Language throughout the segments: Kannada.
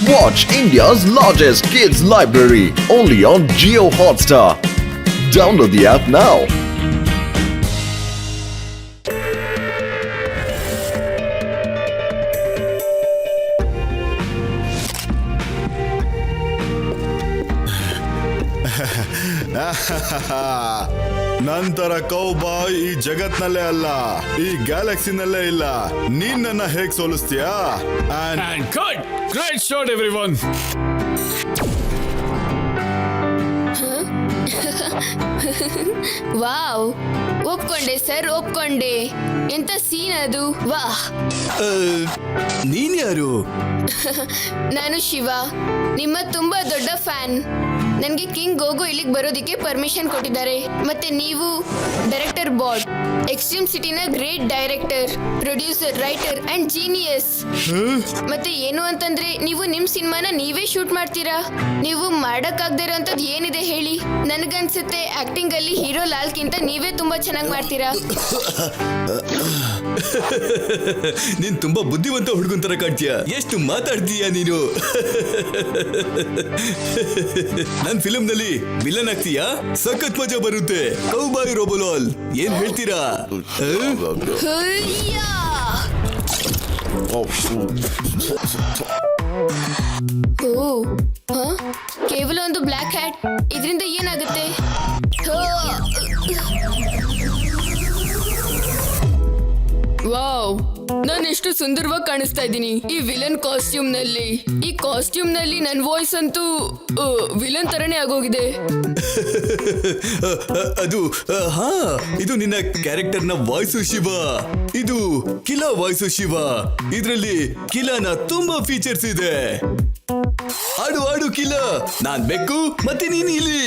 Watch India's largest kids library only on Jio Hotstar. Download the app now. ನಂತರ ಕೌಬಾಯ್ ಈ ಜಗತ್ನಲ್ಲೇ ಅಲ್ಲ, ಈ ಗ್ಯಾಲಕ್ಸಿನಲ್ಲೇ ಇಲ್ಲ. ನೀನ್ ನನ್ನ ಹೇಗ್ ಸೋಲಿಸ್ತೀಯಾ? And cut! Great shot, everyone! Wow, ಒಪ್ಕೊಂಡೆ ಸರ್, ಒಪ್ಕೊಂಡೆ. ಎಂತ ಸೀನ್ ಅದು, ವಾಹ್. ನೀನ್ ಯಾರು? ನಾನು ಶಿವ, ನಿಮ್ಮ ತುಂಬಾ ದೊಡ್ಡ ಫ್ಯಾನ್. ನನಗೆ ಕಿಂಗ್ ಗೋಗು ಇಲ್ಲಿಗೆ ಬರೋದಕ್ಕೆ ಪರ್ಮಿಷನ್ ಕೊಟ್ಟಿದ್ದಾರೆ. ಮತ್ತೆ ನೀವು ಡೈರೆಕ್ಟರ್ ಬಾಟ್, ಎಕ್ಸ್ಟ್ರೀಮ್ ಸಿಟಿನ great director, producer, writer and genius. ಮತ್ತೆ ಏನು ಅಂತಂದ್ರೆ ನೀವು ನಿಮ್ ಸಿನಿಮಾನ ನೀವೇ ಶೂಟ್ ಮಾಡ್ತೀರಾ. ನೀವು ಮಾಡಕ್ಕಾಗದೇ ಇರೋಂಥದ್ದು ಏನಿದೆ ಹೇಳಿ? ನನಗನ್ಸುತ್ತೆ ಆಕ್ಟಿಂಗ್ ಅಲ್ಲಿ ಹೀರೋ ಲಾಲ್ಗಿಂತ ನೀವೇ ತುಂಬಾ ಚೆನ್ನಾಗಿ ಮಾಡ್ತೀರಾ. ನೀನ್ ತುಂಬಾ ಬುದ್ಧಿವಂತ ಹುಡುಗನ್ ತರ ಕಾಣ್ತೀಯ. ಎಷ್ಟು ಮಾತಾಡ್ತೀಯ ನೀನು? ನನ್ ಫಿಲ್ಮ್ ನಲ್ಲಿ ವಿಲನ್ ಆಗ್ತೀಯಾ? ಸಖತ್ ಮಜಾ ಬರುತ್ತೆ. ಕೌಬಾಯ್ ರೋಬೋಲಾಲ್, ಏನ್ ಹೇಳ್ತೀರಾ? ಹಯ್ಯಾ! ಓ, ಕೇವಲ ಒಂದು ಬ್ಲ್ಯಾಕ್ ಹ್ಯಾಟ್, ಇದರಿಂದ ಏನಾಗುತ್ತೆ? ವಾವ್, ನಾನು ಎಷ್ಟು ಸುಂದರವಾಗಿ ಕಾಣಿಸ್ತಾ ಇದ್ದೀನಿ ಈ ವಿಲನ್ ಕಾಸ್ಟ್ಯೂಮ್ ನಲ್ಲಿ. ಈ ಕಾಸ್ಟ್ಯೂಮ್ ನಲ್ಲಿ ನನ್ನ ವಾಯ್ಸ್ ಅಂತೂ ವಿಲನ್ ತರನೇ ಆಗೋಗಿದೆ. ಅದು ಹಾ, ಇದು ನಿನ್ನ ಕ್ಯಾರೆಕ್ಟರ್ ನ ವಾಯ್ಸು ಶಿವ. ಇದು ಕಿಲಾ ವಾಯ್ಸು ಶಿವ. ಇದ್ರಲ್ಲಿ ಕಿಲಾನ ತುಂಬಾ ಫೀಚರ್ಸ್ ಇದೆ. ಆಡು ಆಡು ಕಿಲಾ, ನಾನ್ ಬೆಕ್ಕು ಮತ್ತೆ ನೀನ್ ಇಲಿ.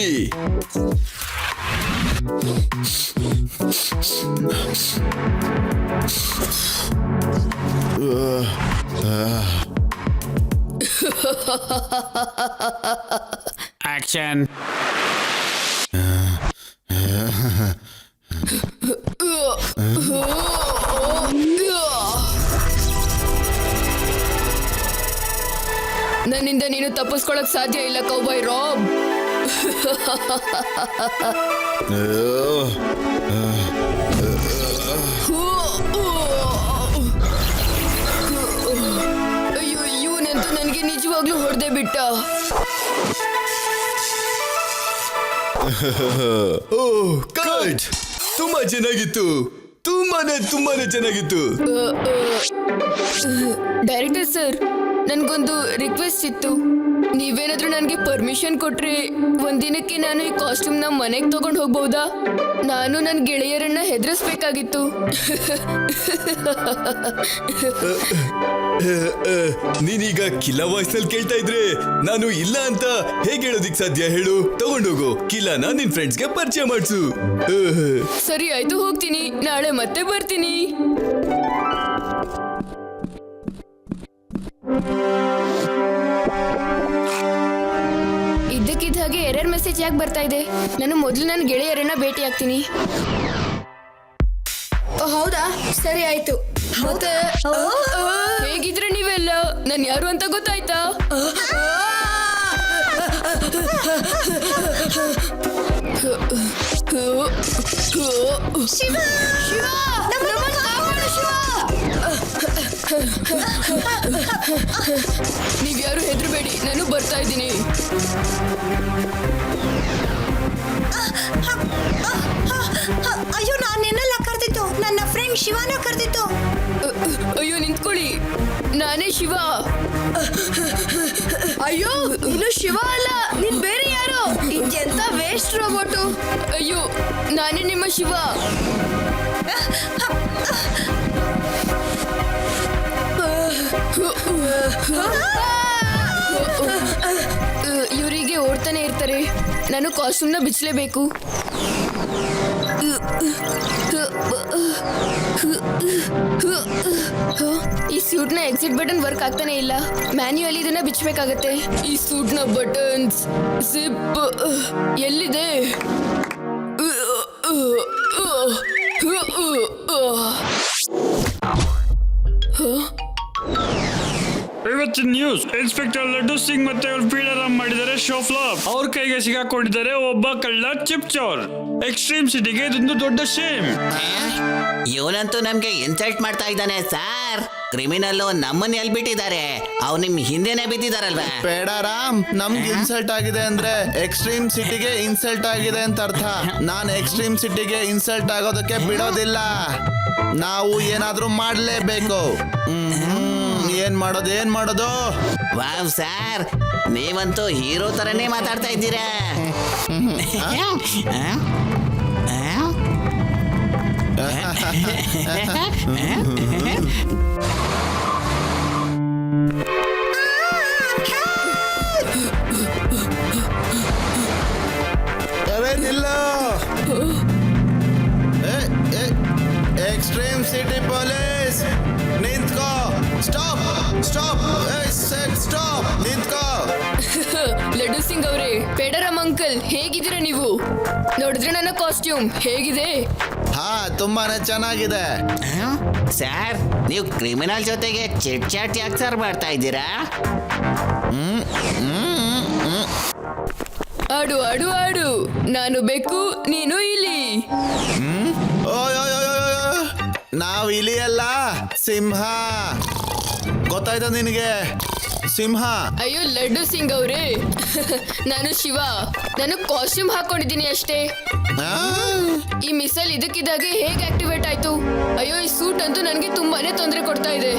Action! ನನ್ನಿಂದ ನೀನು ತಪ್ಪಿಸ್ಕೊಳಕ್ ಸಾಧ್ಯ ಇಲ್ಲ ಕೌಬಾಯ್ ರಾಬ್. ಅಯ್ಯೋ, ಇವನಂತೂ ನನಗೆ ನಿಜವಾಗ್ಲೂ ಹೊಡೆದೇ ಬಿಟ್ಟ. ಓಹ್ ಕಟ್, ತುಂಬಾ ಚೆನ್ನಾಗಿತ್ತು. ತುಂಬಾನೇ ಚೆನ್ನಾಗಿತ್ತು. ಡೈರೆಕ್ಟರ್ ಸರ್, ನನ್ಗೊಂದು ರಿಕ್ವೆಸ್ಟ್ ಇತ್ತು. ನೀವೇನಾದ್ರೂ ನನಗೆ ಪರ್ಮಿಷನ್ ಕೊಟ್ರೆ ಒಂದಿನಕ್ಕೆ ನಾನು ಈ ಕಾಸ್ಟ್ಯೂಮ್ ನ ಮನೆಗೆ ತಗೊಂಡು ಹೋಗ್ಬಹುದಾ? ನಾನು ನನ್ನ ಗೆಳೆಯರನ್ನ ಹೆದರಿಸ್ಬೇಕಾಗಿತ್ತು. ನೀನೀಗ ಕಿಲಾ ವಾಯ್ಸ್ ನಲ್ಲಿ ಕೇಳ್ತಾ ಇದ್ರೆ ನಾನು ಇಲ್ಲ ಅಂತ ಹೇಗೆ ಹೇಳೋದಿಕ್ ಸಾಧ್ಯ ಹೇಳು? ತಗೊಂಡೋಗು, ಕಿಲಾನ ನಿನ್ ಫ್ರೆಂಡ್ಸ್ಗೆ ಪರಿಚಯ ಮಾಡ್ಸು. ಸರಿ ಆಯ್ತು, ಹೋಗ್ತೀನಿ. ನಾಳೆ ಮತ್ತೆ ಬರ್ತೀನಿ. ಇದ್ದಕ್ಕಿದ್ದ ಹಾಗೆ ಎರರ್ ಮೆಸೇಜ್ ಯಾಕೆ ಬರ್ತಾ ಇದೆ? ನಾನು ಮೊದಲು ನನ್ನ ಗೆಳೆಯರನ್ನ ಭೇಟಿ ಆಗ್ತೀನಿ. ಹೌದಾ, ಸರಿ ಆಯ್ತು. ಮತ್ತೆ ಹೇಗಿದ್ರೆ ನೀವೆಲ್ಲ ನಾನು ಯಾರು ಅಂತ ಗೊತ್ತಾಯ್ತಾ? ಶಿವ, ನೀವ್ಯಾರು ಹೆದರಬೇಡಿ, ನಾನು ಬರ್ತಾ ಇದ್ದೀನಿ. ಅಯ್ಯೋ, ನಾನೆಲ್ಲ ಕರೆದಿತ್ತು, ನನ್ನ ಫ್ರೆಂಡ್ ಶಿವಾನ ಕರೆದಿತ್ತು. ಅಯ್ಯೋ, ನಿಂತ್ಕೊಳ್ಳಿ, ನಾನೇ ಶಿವ. ಅಯ್ಯೋ, ಇನ್ನು ಶಿವ ಅಲ್ಲ, ನೀನ್ ಬೇರೆ ಯಾರು? ಎಂತ ವೇಸ್ಟ್ ರೋಬೋಟು. ಅಯ್ಯೋ, ನಾನೇ ನಿಮ್ಮ ಶಿವ. ಇವರಿಗೆ ಓಡ್ತಾನೆ ಇರ್ತಾರೆ. ನಾನು ಕಾಸ್ಟ್ಯೂಮ್ನ ಬಿಚ್ಚಲೇಬೇಕು. ಈ ಸೂಟ್ ನ ಎಕ್ಸಿಟ್ ಬಟನ್ ವರ್ಕ್ ಆಗ್ತಾನೆ ಇಲ್ಲ. ಮ್ಯಾನ್ಯುಯಲಿ ಇದನ್ನ ಬಿಚ್ಚಬೇಕಾಗತ್ತೆ. ಈ ಸೂಟ್ ನ ಬಟನ್ಸ್, ಜಿಪ್ ಎಲ್ಲಿದೆ? ಇವತ್ತಿನ ನ್ಯೂಸ್ ಇನ್ಸ್ಪೆಕ್ಟರ್ ಲಡ್ಡು ಸಿಂಗ್ ಮತ್ತೆ ಅವ್ರ ಪೀಡರ ಮಾಡಿದ್ದಾರೆ ಶೋ ಫ್ಲಾಪ್. ಅವ್ರ ಕೈಗೆ ಸಿಗಾಕೊಂಡಿದ್ದಾರೆ ಒಬ್ಬ ಕಳ್ಳ ಚಿಪ್ ಚೋರ್. ಎಕ್ಸ್ಟ್ರೀಮ್ ಸಿಟಿಗೆ ಇದೊಂದು ದೊಡ್ಡ ಶೇಮ್. ಇವನಂತೂ ನಮ್ಗೆ ಇನ್ಸಲ್ಟ್ ಮಾಡ್ತಾ ಇದ್ದಾನೆ ಸರ್. ಕ್ರಿಮಿನಲ್ ನಮ್ಮನ್ನ ಎಲ್ಲಿ ಬಿಟ್ಟಿದ್ದಾರೆ? ಅವ್ರು ನಿಮ್ ಹಿಂದೆನೆ ಬಿದ್ದಿದಾರಲ್ವಾ? ಬೇಡ ರಾಮ್, ನಮ್ಗೆ ಇನ್ಸಲ್ಟ್ ಆಗಿದೆ ಅಂದ್ರೆ ಎಕ್ಸ್ಟ್ರೀಮ್ ಸಿಟಿಗೆ ಇನ್ಸಲ್ಟ್ ಆಗಿದೆ ಅಂತ ಅರ್ಥ. ನಾನ್ ಎಕ್ಸ್ಟ್ರೀಮ್ ಸಿಟಿಗೆ ಇನ್ಸಲ್ಟ್ ಆಗೋದಕ್ಕೆ ಬಿಡೋದಿಲ್ಲ. ನಾವು ಏನಾದ್ರೂ ಮಾಡ್ಲೇಬೇಕು. ಏನ್ ಮಾಡೋದು? ವಾವ್ ಸರ್, ನೀವಂತೂ ಹೀರೋ ತರನೇ ಮಾತಾಡ್ತಾ ಇದ್ದೀರಾ. ಅರೆ ನಿಲ್ಲ, ಎಕ್ಸ್ಟ್ರೀಮ್ ಸಿಟಿ ಪೊಲೀಸ್ ನಿಂತ್ಕೋ. ಸ್ಟಾಪ್ ಸ್ಟಾಪ್ ಸ್ಟಾಪ್, ನಿಂತ್ಕೋ. ಲಡ್ಡು ಸಿಂಗ್ ಅವರೇ, ಪೇಡರಮ್ ಅಂಕಲ್, ಹೇಗಿದ್ದೀರಾ ನೀವು? ನೋಡಿದ್ರೆ ನನ್ನ ಕಾಸ್ಟ್ಯೂಮ್ ಹೇಗಿದೆ? ಹಾ, ತುಂಬಾನೇ ಚೆನ್ನಾಗಿದೆ. ಸರ್, ನೀವು ಕ್ರಿಮಿನಲ್ ಜೊತೆಗೆ ಚಿಟ್ ಚಾಟ್ ಯಾಕೆ ಸರ್ ಮಾಡ್ತಾ ಇದ್ದೀರಾ? ಆಡು ಆಡು ಆಡು, ನಾನು ಬೆಕ್ಕು, ನೀನು ಇಲಿ. ನಾವ್ ಇಲಿಯಲ್ಲ, ಸಿಂಹ. ಗೊತ್ತಾಯ್ತಾ ನಿನಗೆ? ಸಿಂಹ. ಅಯ್ಯೋ ಲಡ್ಡು ಸಿಂಗ್ ಅವರೇ, ನಾನು ಶಿವ. ನಾನು ಕಾಸ್ಟ್ಯೂಮ್ ಹಾಕೊಂಡಿದ್ದೀನಿ ಅಷ್ಟೇ. ಈ ಮಿಸೈಲ್ ಇದಕ್ಕಿದ್ದಾಗೆ ಹೇಗೆ ಆಕ್ಟಿವೇಟ್ ಆಯ್ತು? ಅಯ್ಯೋ, ಈ ಸೂಟ್ ಅಂತೂ ನನಗೆ ತುಂಬಾನೇ ತೊಂದರೆ ಕೊಡ್ತಾ ಇದೆ.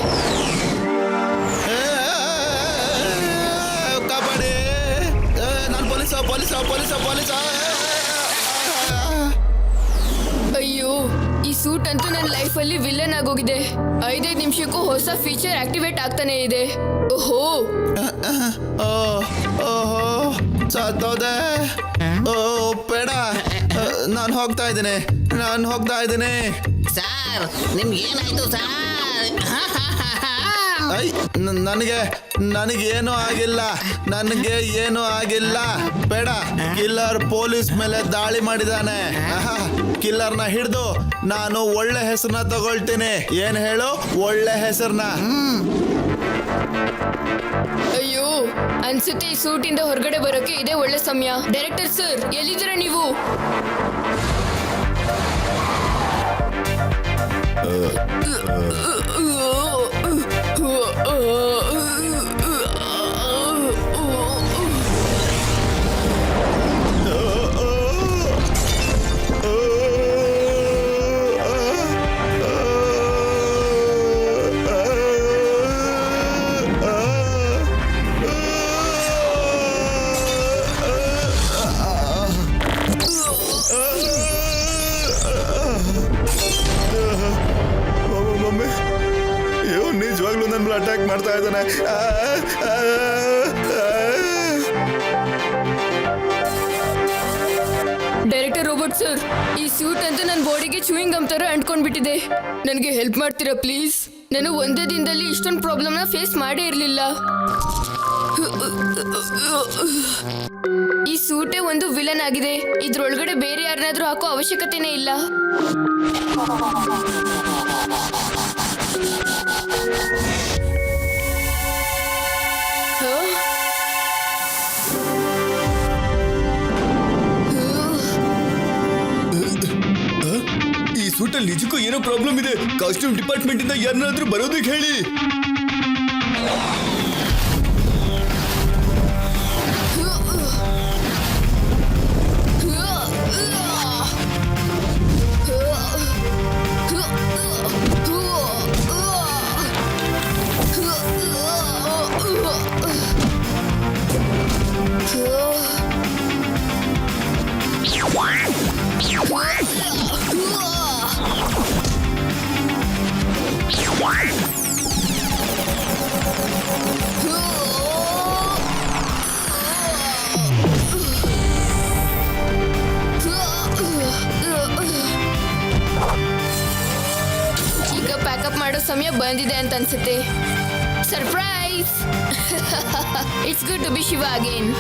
ಕಬಡ್ಡಿ, ನಾನು ಪೊಲೀಸ. ಅಯ್ಯೋ, ಈ ಸೂಟ್ ಅಂತೂ ನನ್ನ ಲೈಫಲ್ಲಿ ವಿಲನ್ ಆಗೋಗಿದೆ. 5 ನಿಮಿಷಕ್ಕೂ ಹೊಸ ಫೀಚರ್ ಆಕ್ಟಿವೇಟ್ ಆಗ್ತಾನೆ ಇದೆ. ಓಹೋ ಓಹೋ, ಸತ್ತೋದೆ. ಓ ಬೇಡ, ನಾನು ಹೋಗ್ತಾ ಇದ್ದೀನಿ. ಸರ್, ನಿಮ್ಗೆ ಏನಾಯ್ತು ಸರ್? ನನಗೇನು ಆಗಿಲ್ಲ. ಬೇಡ, ಕಿಲ್ಲರ್ ಪೊಲೀಸ್ ಮೇಲೆ ದಾಳಿ ಮಾಡಿದಾನೆ. ಕಿಲ್ಲರ್ನ ಹಿಡಿದು ನಾನು ಒಳ್ಳೆ ಹೆಸರನ್ನ ತಗೊಳ್ತೀನಿ. ಏನ್ ಹೇಳು? ಒಳ್ಳೆ ಹೆಸರನ್ನ. ಅಯ್ಯೋ, ಅನ್ಸುತ್ತೆ ಈ ಸೂಟಿಂದ ಹೊರಗಡೆ ಬರೋಕೆ ಇದೇ ಒಳ್ಳೆ ಸಮಯ. ಡೈರೆಕ್ಟರ್ ಸರ್, ಎಲ್ಲಿದ್ದೀರಾ ನೀವು? ನಿಜವಾಗ್ಲೂ ನನ್ನ ಮೇಲೆ ಅಟ್ಯಾಕ್ ಮಾಡ್ತಾ ಇದ್ದಾನೆ. ಡೈರೆಕ್ಟರ್ ರೋಬೋಟ್ ಸರ್, ಈ ಸೂಟ್ ಅಂತೂ ನನ್ನ ಬಾಡಿಗೆ ಚೂಯಿಂಗ್ ಗಮ್ ತರ ಅಂಟ್ಕೊಂಡ್ಬಿಟ್ಟಿದೆ. ನನಗೆ ಹೆಲ್ಪ್ ಮಾಡ್ತೀರಾ ಪ್ಲೀಸ್? ನಾನು ಒಂದೇ ದಿನದಲ್ಲಿ ಇಷ್ಟೊಂದು ಪ್ರಾಬ್ಲಮ್ನ ಫೇಸ್ ಮಾಡೇ ಇರಲಿಲ್ಲ. ಈ ಸೂಟೇ ಒಂದು ವಿಲನ್ ಆಗಿದೆ. ಇದ್ರೊಳಗಡೆ ಬೇರೆ ಯಾರನ್ನಾದ್ರೂ ಹಾಕೋ ಅವಶ್ಯಕತೆನೇ ಇಲ್ಲ. ಈ ಸೂಟಲ್ಲಿ ನಿಜಕ್ಕೂ ಏನೋ ಪ್ರಾಬ್ಲಮ್ ಇದೆ. ಕಾಸ್ಟ್ಯೂಮ್ ಡಿಪಾರ್ಟ್ಮೆಂಟ್ ಇಂದ ಯಾರನ್ನಾದ್ರೂ ಬರೋದಕ್ಕೆ ಹೇಳಿ. ಈಗ ಪ್ಯಾಕಪ್ ಮಾಡೋ ಸಮಯ ಬಂದಿದೆ ಅಂತ ಅನ್ಸುತ್ತೆ. Surprise! It's good to be Shiva again.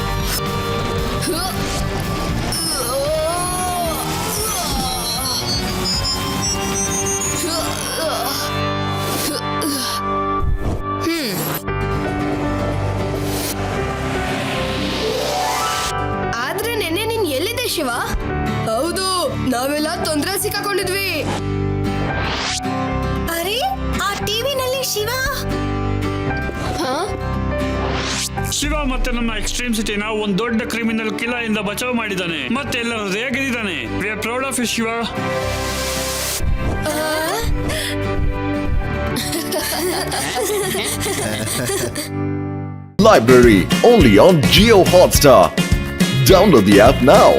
ನಾವೆಲ್ಲ ತೊಂದ್ರೆ ಸಿಕ್ಕಾಕೊಂಡಿದ್ವಿ. ಅರೆ ಆ ಟಿವಿನಲ್ಲಿ ಶಿವ. ಹಾ ಶಿವ ಮತ್ತೆ ನಮ್ಮ ಎಕ್ಸ್ಟ್ರೀಮ್ ಸಿಟಿನ ಒಂದ್ ದೊಡ್ಡ ಕ್ರಿಮಿನಲ್ ಕಿಲಾ ಇಂದ ಬಚಾವ್ ಮಾಡಿದ್ದಾನೆ ಮತ್ತೆ ಎಲ್ಲರ ಹೃದಯ ಗೆದ್ದಿದ್ದಾನೆ. We are proud of you Shiva. Library only on Geo Hotstar. Download the app now.